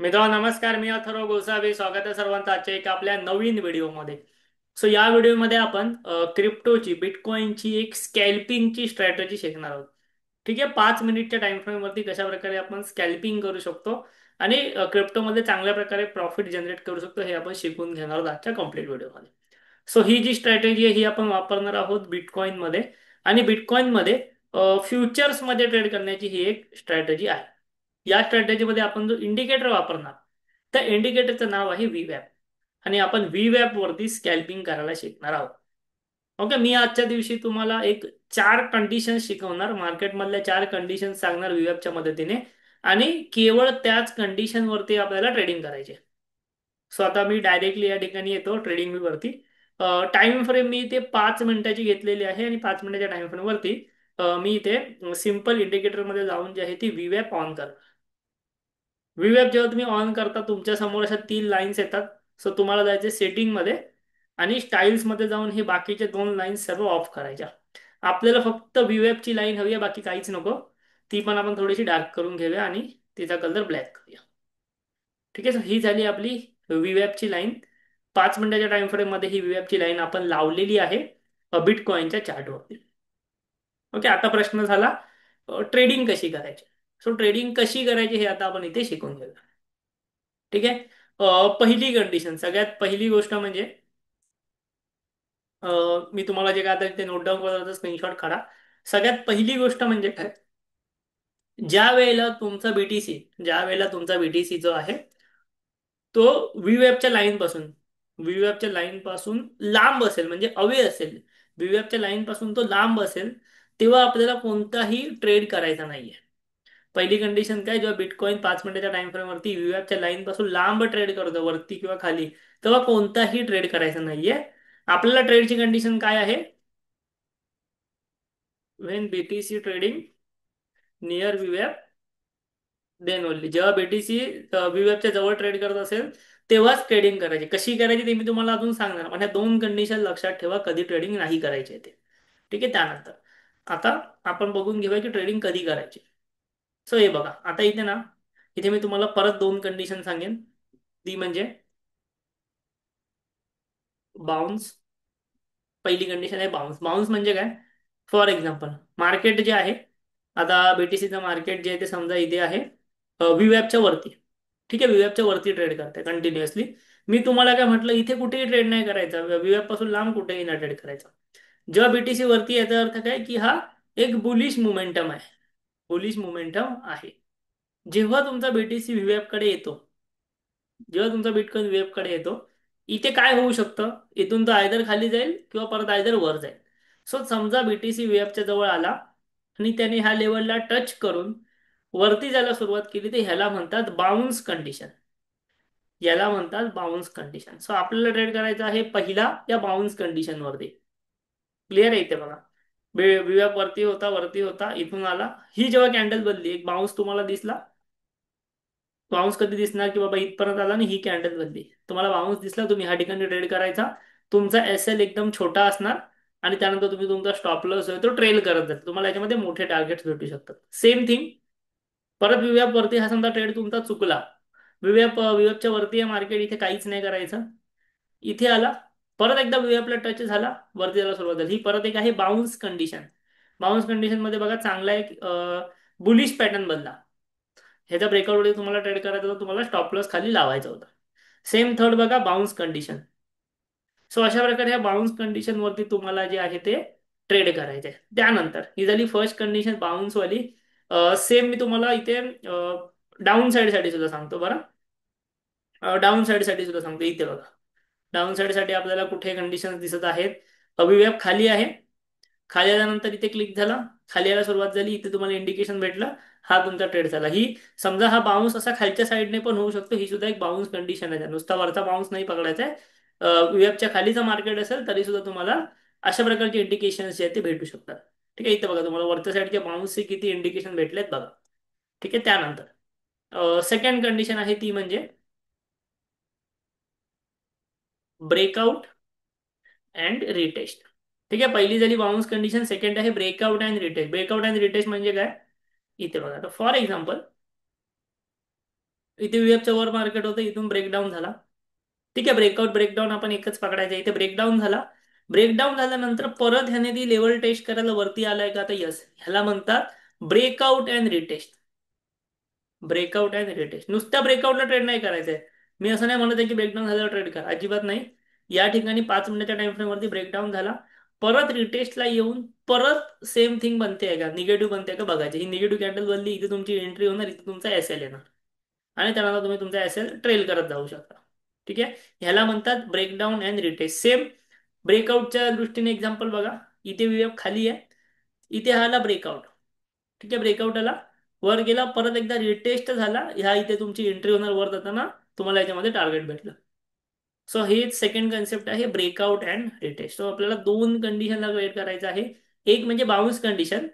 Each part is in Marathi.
मित्रांनो नमस्कार. मी अथर्व गोसावी. स्वागत आहे सर्वांचं आजच्या एका आपल्या नवीन व्हिडिओमध्ये. या व्हिडिओमध्ये आपण क्रिप्टोची बिटकॉइनची एक स्कॅल्पिंगची स्ट्रॅटेजी शिकणार आहोत. ठीक आहे, 5 मिनिटच्या टाइम फ्रेम वरती कशा प्रकारे आपण स्कॅल्पिंग करू शकतो आणि क्रिप्टोमध्ये चांगल्या प्रकारे प्रॉफिट जनरेट करू शकतो हे आपण शिकून घेणार आहोत आजच्या कम्प्लीट व्हिडिओमध्ये. ही जी स्ट्रॅटेजी आहे ही आपण वापरणार आहोत बिटकॉइनमध्ये. आणि बिटकॉइनमध्ये फ्युचर्समध्ये ट्रेड करण्याची ही एक स्ट्रॅटेजी आहे. या स्ट्रॅटेजीमध्ये आपण जो इंडिकेटर वापरणार त्या इंडिकेटरचं नाव आहे व्हीवॅप. आणि आपण व्हीवॅप वरती स्कॅल्पिंग करायला शिकणार आहोत. ओके, मी आजच्या दिवशी तुम्हाला एक 4 कंडिशन शिकवणार, मार्केटमधल्या 4 कंडिशन सांगणार व्हीवॅपच्या मदतीने. आणि केवळ त्याच कंडिशन वरती आपल्याला ट्रेडिंग करायचे. आता मी डायरेक्टली या ठिकाणी येतो ट्रेडिंग वरती. टाइम फ्रेम मी इथे 5 मिनिटाची घेतलेली आहे आणि 5 मिनिटाच्या टाइम फ्रेम वरती मी इथे सिंपल इंडिकेटर मध्ये जाऊन जे आहे ती व्हीवॅप ऑन करतो. व्हीवॅप जेव्हा तुम्ही ऑन करता तुमच्या समोर अशा 3 लाईन्स येतात. तुम्हाला जायचे सेटिंग मध्ये आणि स्टाईल्स मध्ये जाऊन हे बाकीचे 2 लाईन्स सर्व ऑफ करायच्या. आपल्याला फक्त व्हीवॅप ची लाईन हवी आहे, बाकी काहीच नको. ती पण आपण थोडीशी डार्क करून घेऊया आणि तिचा कलर ब्लॅक करूया. ठीक आहे, ही झाली आपली व्हीवॅप ची लाईन. 5 मिनिटाच्या टाइम फ्रेम मध्ये ही व्हीवॅप ची लाईन आपण लावलेली आहे बिटकॉइनच्या चार्टवरती. ओके, आता प्रश्न झाला ट्रेडिंग कशी करायची. ट्रेडिंग कशी करायची हे आता आपण इथे शिकून घेऊया. ठीक आहे. पहिली कंडिशन, सगळ्यात पहिली गोष्ट म्हणजे मी तुम्हाला जे काय आता इथे नोट डाऊन करतो स्क्रीनशॉट काढा. सगळ्यात पहिली गोष्ट म्हणजे काय, ज्या वेळेला तुमचा बीटीसी जो आहे तो व्हीवॅपच्या लाईन पासून व्हीवॅपच्या लाईन पासून लांब असेल, म्हणजे अवे असेल, व्हीवॅपच्या लाईन पासून तो लांब असेल, तेव्हा आपल्याला कोणताही ट्रेड करायचा नाहीये. पहिली कंडिशन काय, जेव्हा बिटकॉइन 5 मिनिटाच्या टाइम फ्रेम वरती व्हीवॅपच्या लाईन पासून लांब ट्रेड करतो वरती किंवा खाली, तेव्हा कोणताही ट्रेड करायचा नाहीये. आपल्याला ट्रेडची कंडिशन काय आहे, व्हेन बीटीसी ट्रेडिंग नियर व्हीवॅप देन ओनली. जेव्हा बीटीसी व्हीवॅपच्या जवळ ट्रेड करत असेल तेव्हाच ट्रेडिंग करायची. कशी करायची ते मी तुम्हाला अजून सांगणार, पण ह्या 2 कंडिशन लक्षात ठेवा, कधी ट्रेडिंग नाही करायचे ते. ठीक आहे, त्यानंतर आता आपण बघून घेऊया की ट्रेडिंग कधी करायची. हे बघा, आता इथे ना, इथे मी तुम्हाला परत 2 कंडिशन सांगेन. ती म्हणजे बाउन्स. पहिली कंडिशन आहे बाउन्स. बाउन्स म्हणजे काय, फॉर एक्झाम्पल मार्केट जे आहे, आता बीटीसीचं मार्केट जे आहे ते समजा इथे आहे व्हीवॅपच्या वरती. ठीक आहे, व्हीवॅपच्या वरती ट्रेड करते कंटिन्युअसली. मी तुम्हाला काय म्हटलं, इथे कुठेही ट्रेड नाही करायचा, व्हीवॅप पासून लांब कुठेही नाही ट्रेड करायचा. जेव्हा बीटीसी वरती याचा अर्थ काय की हा एक बुलिश मोमेंटम आहे. बुलिश मोमेंटम आहे. जेव्हा तुमचा बीटीसी व्हीवॅप कडे येतो, जेव्हा तुमचा बिटकॉइन वेब कडे येतो, इथे काय होऊ शकतं, इथून तो आयदर खाली जाईल किंवा परत आयदर वर जाईल. समजा बीटीसी वेबच्या जवळ आला आणि त्याने ह्या लेवलला टच करून वरती जायला सुरुवात केली, तर ह्याला म्हणतात बाउन्स कंडिशन. याला म्हणतात बाउन्स कंडिशन. आपल्याला ट्रेड करायचा आहे पहिला या बाउन्स कंडिशन वरती. क्लिअर आहे इथे बघा, विवेक वरती होता इथून आला, ही जेव्हा कॅन्डल बनली, एक बाउन्स तुम्हाला दिसला. बाउन्स कधी दिसणार की बाबा इथपर्यंत आला आणि ही कॅन्डल बनली, तुम्हाला बाउन्स दिसला, तुम्ही ह्या ठिकाणी ट्रेड करायचा. तुमचा एस एल एकदम छोटा असणार आणि त्यानंतर तुम्ही तुमचा स्टॉप लॉस आहे तो ट्रेल करत जाता. तुम्हाला याच्यामध्ये मोठे टार्गेट्स भेटू शकतात. सेम थिंग परत विव्याप वरती, हा समजा ट्रेड तुमचा चुकला, विवेपच्या वरती आहे मार्केट, इथे काहीच नाही करायचं. इथे आला, परत एकदा विवेपला टच झाला, वरती जायला सुरुवात झाली, ही परत एक आहे बाउन्स कंडिशन. बाउन्स कंडिशन मध्ये बघा चांगला एक बुलिश पॅटर्न बनला. ह्याच्या ब्रेकआउट तुम्हाला ट्रेड करायचा होता, तुम्हाला स्टॉप लॉस खाली लावायचा होता. सेम थर्ड बघा बाउन्स कंडिशन. अशा प्रकारे ह्या बाउन्स कंडिशन वरती तुम्हाला जे आहे ते ट्रेड करायचे आहे. त्यानंतर ही झाली फर्स्ट कंडिशन बाउन्स वाली. सेम मी तुम्हाला इथे डाऊन साईड साठी सुद्धा सांगतो बरं. डाऊन साईड साठी सुद्धा सांगतो. इथे बघा, डाऊन साईड साठी आपल्याला कुठे कंडिशन दिसत आहेत, अभिव्याप खाली आहे, खाली आल्यानंतर इथे क्लिक झाला, खाली यायला सुरुवात झाली, इथे तुम्हाला इंडिकेशन भेटलं, हा तुमचा ट्रेड झाला. ही समजा हा बाउन्स असा खालच्या साईडने पण होऊ शकतो, ही सुद्धा एक बाउन्स कंडिशन आहे. नुसता वरचा बाउन्स नाही पकडायचा आहे. वेबच्या खालीचा मार्केट असेल तरी सुद्धा तुम्हाला अशा प्रकारचे इंडिकेशन जे आहेत ते भेटू शकतात. ठीक आहे, इथे बघा तुम्हाला वरच्या साईडच्या बाउन्सचे किती इंडिकेशन भेटलेत बघा. ठीक आहे, त्यानंतर सेकंड कंडिशन आहे ती म्हणजे ब्रेकआउट अँड रिटेस्ट. ठीक आहे, पहिली झाली बाउन्स कंडिशन, सेकंड आहे breakout and retest. Breakout and retest म्हणजे काय, इथे बघा, फॉर एक्झाम्पल इथे व्हीएफच्या वर मार्केट होतं, इथून ब्रेकडाऊन झाला. ठीक आहे, ब्रेकआउट ब्रेकडाऊन आपण एकच पकडायचं. इथे ब्रेकडाऊन झाला. ब्रेकडाऊन झाल्यानंतर परत ह्याने ती लेवल टेस्ट करायला वरती आलाय का, तर यस, ह्याला म्हणतात breakout and retest. Breakout and retest. नुसत्या ब्रेकआउटला ट्रेड नाही करायचंय. मी असं नाही म्हणत आहे की ब्रेकडाऊन झाल्यावर ट्रेड करा, अजिबात नाही. या ठिकाणी 5 मिनिटाच्या टाइम फ्रेम वरती ब्रेकडाऊन झाला, परत रिटेस्टला येऊन परत सेम थिंग बनते आहे का, निगेटिव्ह बनते का बघायची. ही निगेटिव्ह कॅन्डल बनली, इथे तुमची एंट्री होणार, इथे तुमचा एस एल येणार, आणि त्यानंतर तुम्ही तुमचा एस एल ट्रेल करत जाऊ शकता. ठीक आहे, ह्याला म्हणतात ब्रेकडाऊन अँड रिटेस्ट. सेम ब्रेकआउटच्या दृष्टीने एक्झाम्पल बघा. इथे व्हीएफ खाली आहे, इथे हा आला ब्रेकआउट. ठीक आहे, ब्रेकआउट आला, वर गेला, परत एकदा रिटेस्ट झाला, ह्या इथे तुमची एंट्री होणार वर जाताना, तुम्हाला याच्यामध्ये टार्गेट भेटलं. सो हे सेकंड कन्सेप्ट आहे, ब्रेकआउट अँड रिटेस्ट. सो आपल्याला दोन कंडिशनला वेट करायचं आहे. एक म्हणजे बाउन्स कंडिशन.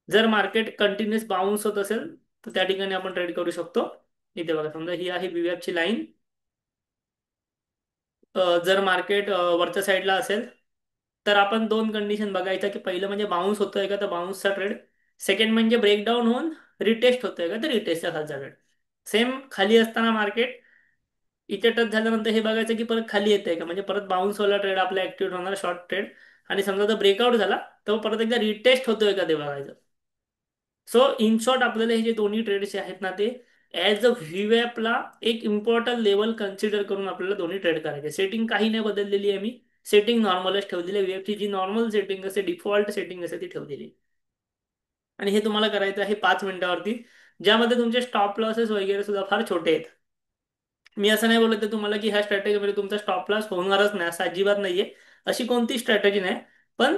जर मार्केट कंटिन्युअस बाउन्स होत असेल तर त्या ठिकाणी आपण ट्रेड करू शकतो. इथे बघा, समजा ही आहे बीवॅपची लाईन. जर मार्केट वरच्या साईडला असेल तर आपण दोन कंडिशन बघायच्या, की पहिलं म्हणजे बाउन्स होतोय का, तर बाउन्सचा ट्रेड. सेकंड म्हणजे ब्रेकडाऊन होऊन रिटेस्ट होतोय का, तर रिटेस्टचा खालचा ट्रेड. सेम खाली असताना मार्केट इथे टच झाल्यानंतर हे बघायचं की परत खाली येतंय का, म्हणजे परत बाउन्सवाला ट्रेड आपला ऍक्टिव्ह होणार, शॉर्ट ट्रेड. आणि समजा जर ब्रेकआउट झाला तर परत एकदा रिटेस्ट होतोय का ते बघायचं. सो इन शॉर्ट आपल्याला हे जे दोन्ही ट्रेड्स आहेत ना, ते ॲज अ व्हीवॅपला एक इम्पॉर्टंट लेवल कन्सिडर करून आपल्याला दोन्ही ट्रेड करायचे. सेटिंग काही नाही बदललेली आहे मी. सेटिंग नॉर्मलच ठेवलेली आहे. व्हीएफची जी नॉर्मल सेटिंग असते, डिफॉल्ट सेटिंग असते, ती ठेवलेली आहे. आणि हे तुम्हाला करायचं आहे 5 मिनिटावरती, ज्यामध्ये तुमचे स्टॉप लॉसेस वगैरे सुद्धा फार छोटे आहेत. मी असं नाही बोलत आहे तुम्हाला की ह्या स्ट्रॅटेजीमध्ये तुमचा स्टॉप लॉस होणारच नाही, असं अजिबात नाहीये. अशी कोणती स्ट्रॅटेजी नाही. पण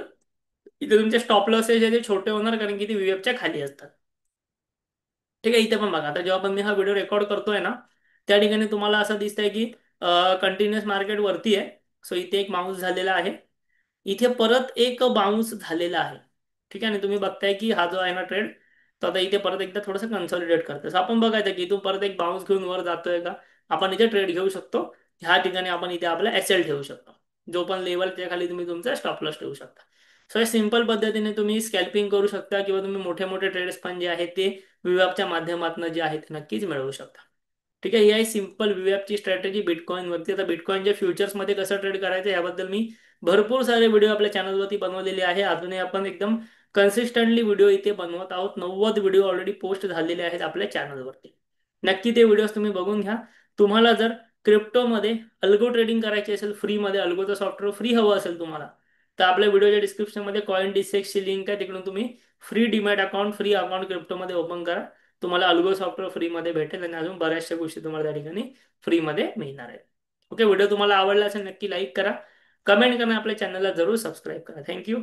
इथे तुमचे स्टॉप लॉसेस जे ते छोटे होणार, कारण की ते व्हीएफच्या खाली असतात. ठीक आहे, इथे पण बघा, आता जेव्हा पण मी हा व्हिडिओ रेकॉर्ड करतोय ना, त्या ठिकाणी तुम्हाला असं दिसतंय की कंटिन्युअस मार्केट वरती आहे. सो इथे एक बाउन्स झालेला आहे, इथे परत एक बाउन्स झालेला आहे. ठीक आहे, आणि तुम्ही बघताय की हा जो आहे ना ट्रेड, तो आता इथे परत एकदा थोडंसं कन्सॉलिडेट करतोय. सो आपण बघायचं की इथून परत एक बाउन्स घेऊन वर जातोय का, आपण इथे ट्रेड घेऊ शकतो. ह्या ठिकाणी आपण इथे आपला एस एल ठेवू शकतो, जो पण लेवलच्या खाली तुम्ही तुमचा स्टॉप लॉस ठेवू शकता. सो या सिंपल पद्धतीने तुम्ही स्कॅल्पिंग करू शकता, किंवा तुम्ही मोठे मोठे ट्रेड्स पण जे आहेत ते विवॅपच्या माध्यमातून जे आहे ते नक्कीच मिळवू शकता. ठीक आहे, ही आहे सिंपल विवॅपची स्ट्रॅटेजी बिटकॉईनवरती. आता बिटकॉईनच्या फ्युचर्समध्ये कसं ट्रेड करायचं याबद्दल मी भरपूर सारे व्हिडिओ आपल्या चॅनलवरती बनवलेले आहे. अजूनही आपण एकदम कन्सिस्टंटली व्हिडिओ इथे बनवत आहोत. 90 व्हिडिओ ऑलरेडी पोस्ट झालेले आहेत आपल्या चॅनलवरती. नक्की ते व्हिडिओज तुम्ही बघून घ्या. तुम्हाला जर क्रिप्टोमध्ये अल्गो ट्रेडिंग करायची असेल, फ्रीमध्ये अल्गोचं सॉफ्टवेअर फ्री हवं असेल तुम्हाला, तर आपल्या व्हिडिओच्या डिस्क्रिप्शनमध्ये कॉइन डिसेक्सची लिंक आहे, तिकडून तुम्ही free demat account, free account क्रिप्टोमध्ये ओपन करा. तुम्हाला अल्गो सॉफ्टवेअर फ्रीमध्ये भेटेल, आणि अजून बऱ्याचशा गोष्टी तुम्हाला त्या ठिकाणी फ्रीमध्ये मिळणार आहेत. ओके, व्हिडिओ तुम्हाला आवडला असेल नक्की लाईक करा, कमेंट करा, आपल्या चॅनलला जरूर सबस्क्राईब करा. थँक्यू.